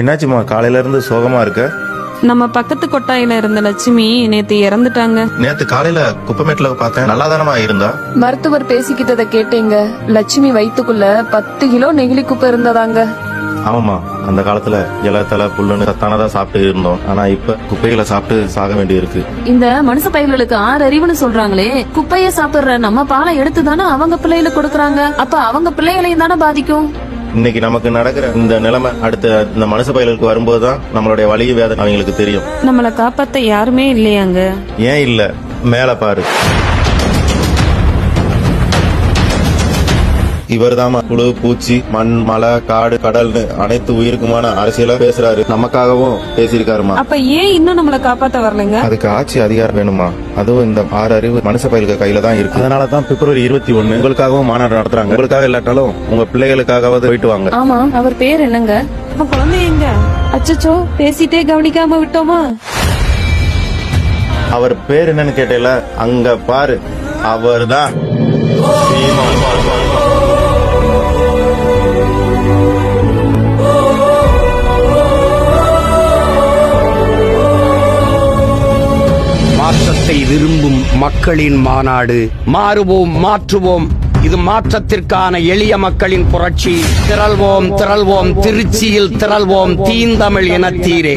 என்னாச்சுமா காலையில இருந்து சோகமா இருக்க? நம்ம பக்கத்து கொட்டாயில இருந்த லட்சுமி நேத்து இறந்துட்டாங்க. நேத்து காலையில குப்பமேட்ல பார்த்தேன், நல்லா தானமா இருந்தா? மருத்துவர் பேசிக்கிட்டத கேட்டேங்க. லட்சுமி வயித்துக்குள்ள 10 கிலோ நெகிழி குப்பை இருந்ததாங்க. ஆமாமா, அந்த காலத்துல இலை தலை புல்லுன்னு சத்தானதா சாப்பிட்டு இருந்தோம். ஆனா இப்ப குப்பைகளை சாப்பிட்டு சாக வேண்டி இருக்கு. இந்த மனுஷ பயிர்களுக்கு 6 அறிவுன்னு சொல்றாங்களே, குப்பைய சாப்பிடுற நம்ம பாலை எடுத்துதானே அவங்க பிள்ளைகளுக்கு கொடுக்கறாங்க. அப்ப அவங்க பிள்ளைகளையும் தானே பாதிக்கும். இன்னைக்கு நமக்கு நடக்கிற இந்த நிலைமை அடுத்த இந்த மனுஷ பயிர்களுக்கு வரும்போதுதான் நம்மளுடைய வலி வேதனை அவங்களுக்கு தெரியும். நம்மள காப்பாத்த யாருமே இல்லையாங்க? ஏன் இல்ல, மேல பாரு. இவர்தாமா புழு பூச்சி மண் மலை காடு கடல்னு அனைத்து உயிருக்குமான அரசியலா பேசுறாரு. நமக்காகவும் பேசியிருக்காருமா. அப்ப ஏன் இன்னும் நம்மள காப்பாத்த வரலங்க? அதுக்கு ஆட்சி அதிகாரம் வேணுமா? அதுவும் இந்த 6 அறிவு மனுஷ பயிலுக்கு கையில தான் இருக்கு. அதனாலதான் பிப்ரவரி 21 உங்களுக்காகவும் மாநாடு நடத்துறாங்க. உங்களுக்காக இல்லாட்டாலும் உங்க பிள்ளைகளுக்காகவாவது போயிட்டு வாங்க. ஆமா, அவர் பேர் என்னங்க? நம்ம குழந்தை எங்க? அச்சச்சோ, பேசிட்டே கவனிக்காம விட்டோமா? அவர் பேர் என்னன்னு கேட்டேல, அங்க பாரு, அவர்தான் சீமான். மாற்றத்தை விரும்பும் மக்களின் மாநாடு. மாறுவோம், மாற்றுவோம். இது மாற்றத்திற்கான எளிய மக்களின் புரட்சி. திரள்வோம், திரள்வோம், திருச்சியில் திரள்வோம், தீந்தமிழ் இனத்தீரே.